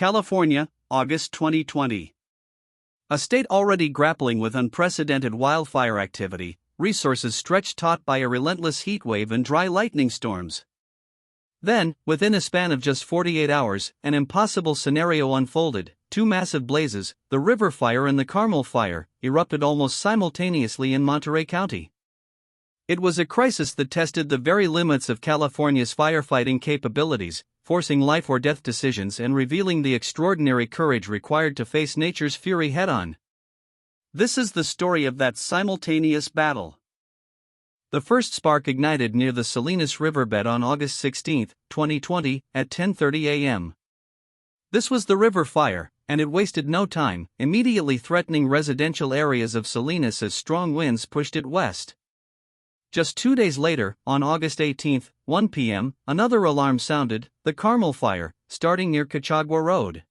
California, August 2020. A state already grappling with unprecedented wildfire activity, resources stretched taut by a relentless heatwave and dry lightning storms. Then, within a span of just 48 hours, an impossible scenario unfolded. Two massive blazes, the River Fire and the Carmel Fire, erupted almost simultaneously in Monterey County. It was a crisis that tested the very limits of California's firefighting capabilities, forcing life-or-death decisions and revealing the extraordinary courage required to face nature's fury head-on. This is the story of that simultaneous battle. The first spark ignited near the Salinas riverbed on August 16, 2020, at 10:30 a.m. This was the River Fire, and it wasted no time, immediately threatening residential areas of Salinas as strong winds pushed it west. Just 2 days later, on August 18, 1 p.m., another alarm sounded, the Carmel Fire, starting near Cachagua Road.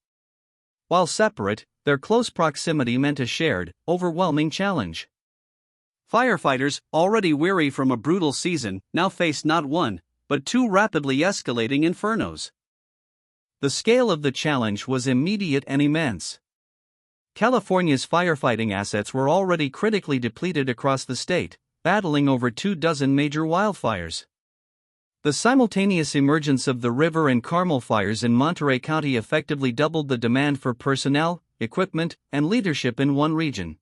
While separate, their close proximity meant a shared, overwhelming challenge. Firefighters, already weary from a brutal season, now faced not one, but two rapidly escalating infernos. The scale of the challenge was immediate and immense. California's firefighting assets were already critically depleted across the state, battling over 24 major wildfires. The simultaneous emergence of the River and Carmel fires in Monterey County effectively doubled the demand for personnel, equipment, and leadership in one region.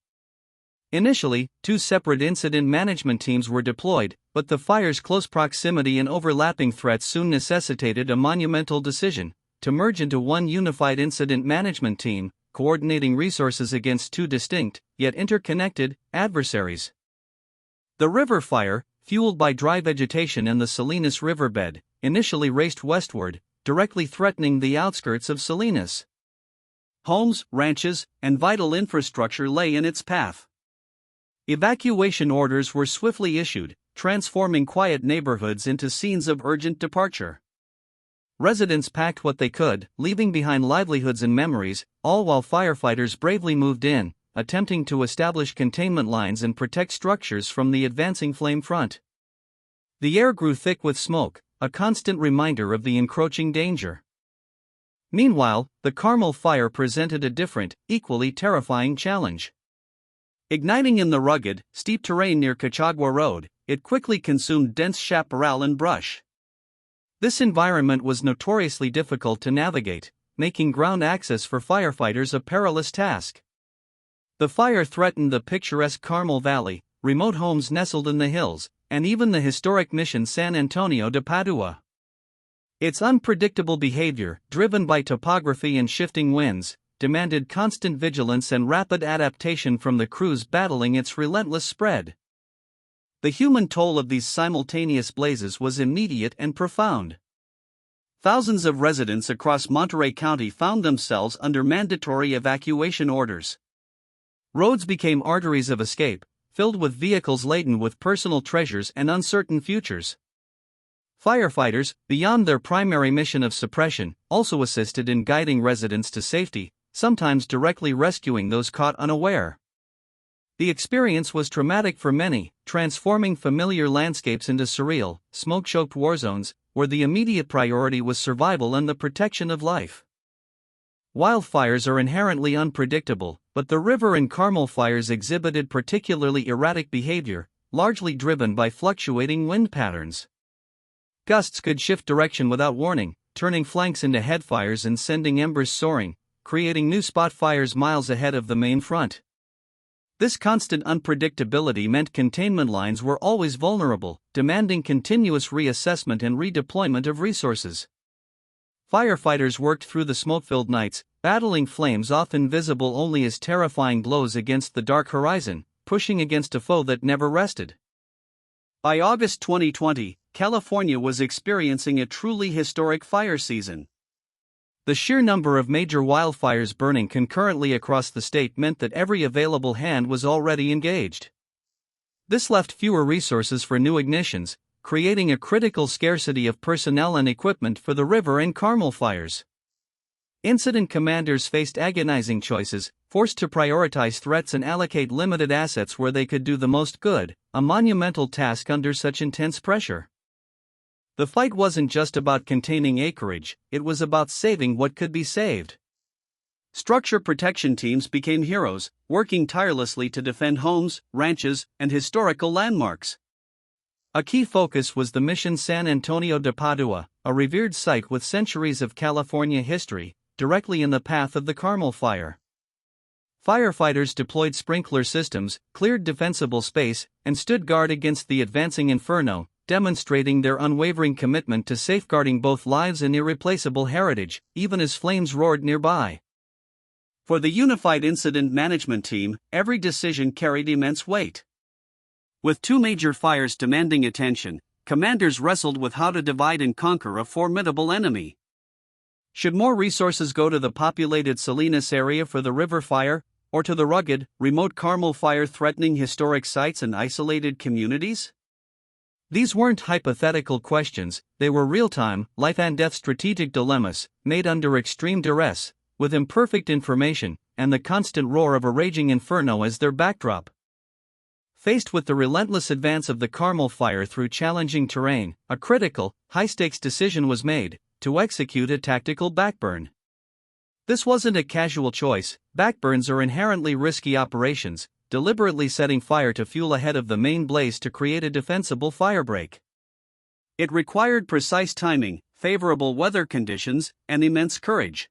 Initially, two separate incident management teams were deployed, but the fire's close proximity and overlapping threats soon necessitated a monumental decision: to merge into one unified incident management team, coordinating resources against two distinct, yet interconnected, adversaries. The River Fire, fueled by dry vegetation and the Salinas riverbed, initially raced westward, directly threatening the outskirts of Salinas. Homes, ranches, and vital infrastructure lay in its path. Evacuation orders were swiftly issued, transforming quiet neighborhoods into scenes of urgent departure. Residents packed what they could, leaving behind livelihoods and memories, all while firefighters bravely moved in, attempting to establish containment lines and protect structures from the advancing flame front. The air grew thick with smoke, a constant reminder of the encroaching danger. Meanwhile, the Carmel Fire presented a different, equally terrifying challenge. Igniting in the rugged, steep terrain near Cachagua Road, it quickly consumed dense chaparral and brush. This environment was notoriously difficult to navigate, making ground access for firefighters a perilous task. The fire threatened the picturesque Carmel Valley, remote homes nestled in the hills, and even the historic Mission San Antonio de Padua. Its unpredictable behavior, driven by topography and shifting winds, demanded constant vigilance and rapid adaptation from the crews battling its relentless spread. The human toll of these simultaneous blazes was immediate and profound. Thousands of residents across Monterey County found themselves under mandatory evacuation orders. Roads became arteries of escape, filled with vehicles laden with personal treasures and uncertain futures. Firefighters, beyond their primary mission of suppression, also assisted in guiding residents to safety, sometimes directly rescuing those caught unaware. The experience was traumatic for many, transforming familiar landscapes into surreal, smoke-choked war zones, where the immediate priority was survival and the protection of life. Wildfires are inherently unpredictable, but the River and Carmel fires exhibited particularly erratic behavior, largely driven by fluctuating wind patterns. Gusts could shift direction without warning, turning flanks into headfires and sending embers soaring, creating new spot fires miles ahead of the main front. This constant unpredictability meant containment lines were always vulnerable, demanding continuous reassessment and redeployment of resources. Firefighters worked through the smoke-filled nights, battling flames often visible only as terrifying glows against the dark horizon, pushing against a foe that never rested. By August 2020, California was experiencing a truly historic fire season. The sheer number of major wildfires burning concurrently across the state meant that every available hand was already engaged. This left fewer resources for new ignitions, creating a critical scarcity of personnel and equipment for the River and Carmel fires. Incident commanders faced agonizing choices, forced to prioritize threats and allocate limited assets where they could do the most good, a monumental task under such intense pressure. The fight wasn't just about containing acreage, it was about saving what could be saved. Structure protection teams became heroes, working tirelessly to defend homes, ranches, and historical landmarks. A key focus was the Mission San Antonio de Padua, a revered site with centuries of California history, directly in the path of the Carmel fire. Firefighters deployed sprinkler systems, cleared defensible space, and stood guard against the advancing Inferno, demonstrating their unwavering commitment to safeguarding both lives and irreplaceable heritage, even as flames roared nearby. For the Unified Incident Management Team, every decision carried immense weight. With two major fires demanding attention, commanders wrestled with how to divide and conquer a formidable enemy. Should more resources go to the populated Salinas area for the river fire, or to the rugged, remote Carmel fire threatening historic sites and isolated communities? These weren't hypothetical questions, they were real-time, life-and-death strategic dilemmas, made under extreme duress, with imperfect information, and the constant roar of a raging inferno as their backdrop. Faced with the relentless advance of the Carmel fire through challenging terrain, a critical, high-stakes decision was made, to execute a tactical backburn. This wasn't a casual choice. Backburns are inherently risky operations, deliberately setting fire to fuel ahead of the main blaze to create a defensible firebreak. It required precise timing, favorable weather conditions, and immense courage.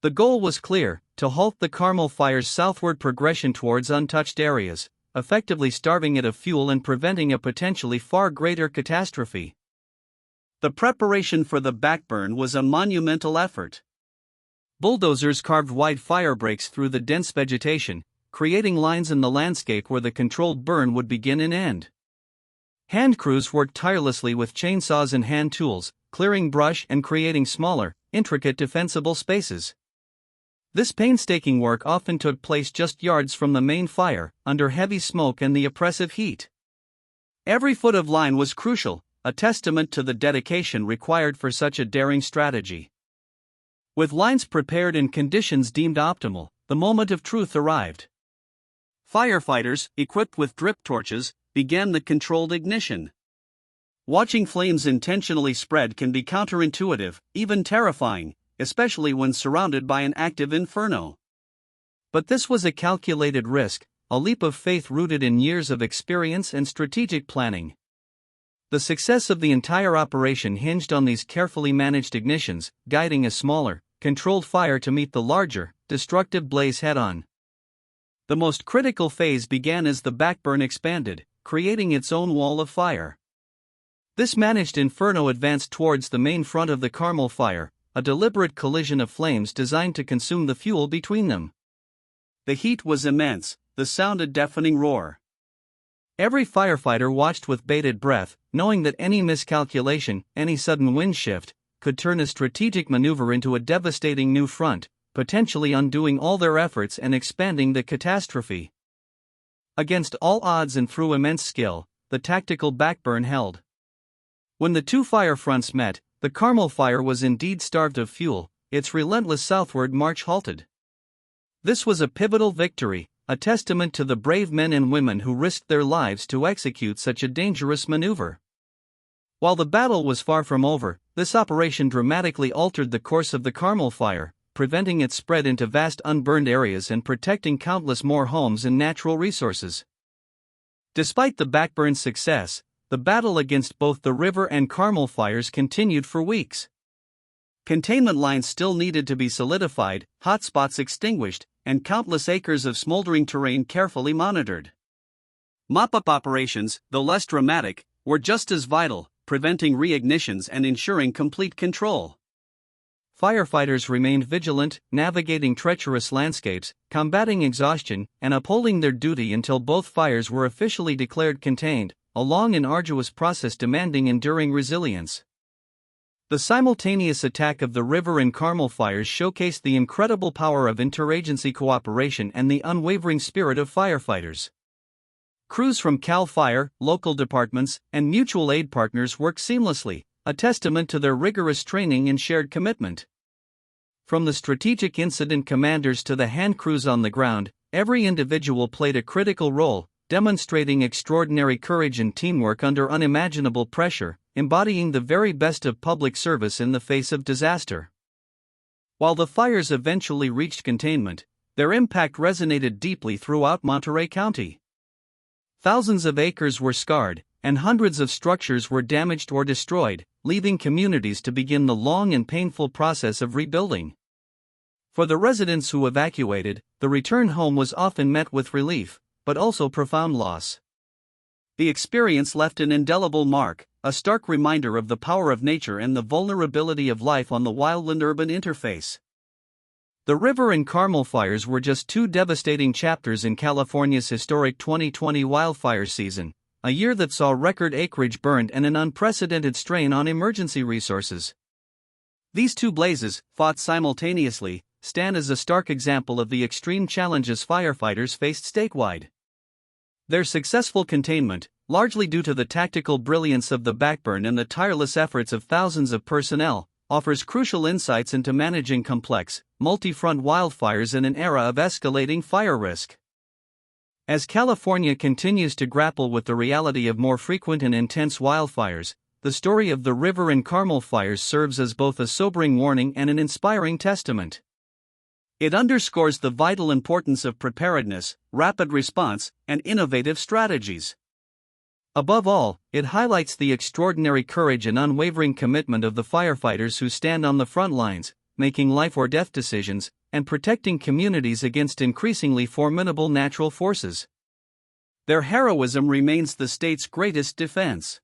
The goal was clear: to halt the Carmel fire's southward progression towards untouched areas, effectively starving it of fuel and preventing a potentially far greater catastrophe. The preparation for the backburn was a monumental effort. Bulldozers carved wide fire breaks through the dense vegetation, creating lines in the landscape where the controlled burn would begin and end. Hand crews worked tirelessly with chainsaws and hand tools, clearing brush and creating smaller, intricate defensible spaces. This painstaking work often took place just yards from the main fire, under heavy smoke and the oppressive heat. Every foot of line was crucial, a testament to the dedication required for such a daring strategy. With lines prepared and conditions deemed optimal, the moment of truth arrived. Firefighters, equipped with drip torches, began the controlled ignition. Watching flames intentionally spread can be counterintuitive, even terrifying, especially when surrounded by an active inferno. But this was a calculated risk, a leap of faith rooted in years of experience and strategic planning. The success of the entire operation hinged on these carefully managed ignitions, guiding a smaller, controlled fire to meet the larger, destructive blaze head-on. The most critical phase began as the backburn expanded, creating its own wall of fire. This managed inferno advanced towards the main front of the Carmel fire, a deliberate collision of flames designed to consume the fuel between them. The heat was immense, the sound a deafening roar. Every firefighter watched with bated breath, knowing that any miscalculation, any sudden wind shift, could turn a strategic maneuver into a devastating new front, potentially undoing all their efforts and expanding the catastrophe. Against all odds and through immense skill, the tactical backburn held. When the two fire fronts met, the Carmel fire was indeed starved of fuel, its relentless southward march halted. This was a pivotal victory, a testament to the brave men and women who risked their lives to execute such a dangerous maneuver. While the battle was far from over, this operation dramatically altered the course of the Carmel fire, preventing its spread into vast unburned areas and protecting countless more homes and natural resources. Despite the backburn's success, the battle against both the river and Carmel fires continued for weeks. Containment lines still needed to be solidified, hotspots extinguished, and countless acres of smoldering terrain carefully monitored. Mop-up operations, though less dramatic, were just as vital, preventing reignitions and ensuring complete control. Firefighters remained vigilant, navigating treacherous landscapes, combating exhaustion, and upholding their duty until both fires were officially declared contained, a long and arduous process demanding enduring resilience. The simultaneous attack of the river and Carmel fires showcased the incredible power of interagency cooperation and the unwavering spirit of firefighters. Crews from CAL FIRE, local departments, and mutual aid partners worked seamlessly, a testament to their rigorous training and shared commitment. From the strategic incident commanders to the hand crews on the ground, every individual played a critical role, demonstrating extraordinary courage and teamwork under unimaginable pressure, embodying the very best of public service in the face of disaster. While the fires eventually reached containment, their impact resonated deeply throughout Monterey County. Thousands of acres were scarred, and hundreds of structures were damaged or destroyed, leaving communities to begin the long and painful process of rebuilding. For the residents who evacuated, the return home was often met with relief, but also profound loss. The experience left an indelible mark, a stark reminder of the power of nature and the vulnerability of life on the wildland-urban interface. The river and Carmel fires were just two devastating chapters in California's historic 2020 wildfire season, a year that saw record acreage burned and an unprecedented strain on emergency resources. These two blazes, fought simultaneously, stand as a stark example of the extreme challenges firefighters faced statewide. Their successful containment, largely due to the tactical brilliance of the Backburn and the tireless efforts of thousands of personnel, offers crucial insights into managing complex, multi-front wildfires in an era of escalating fire risk. As California continues to grapple with the reality of more frequent and intense wildfires, the story of the River and Carmel fires serves as both a sobering warning and an inspiring testament. It underscores the vital importance of preparedness, rapid response, and innovative strategies. Above all, it highlights the extraordinary courage and unwavering commitment of the firefighters who stand on the front lines, making life-or-death decisions, and protecting communities against increasingly formidable natural forces. Their heroism remains the state's greatest defense.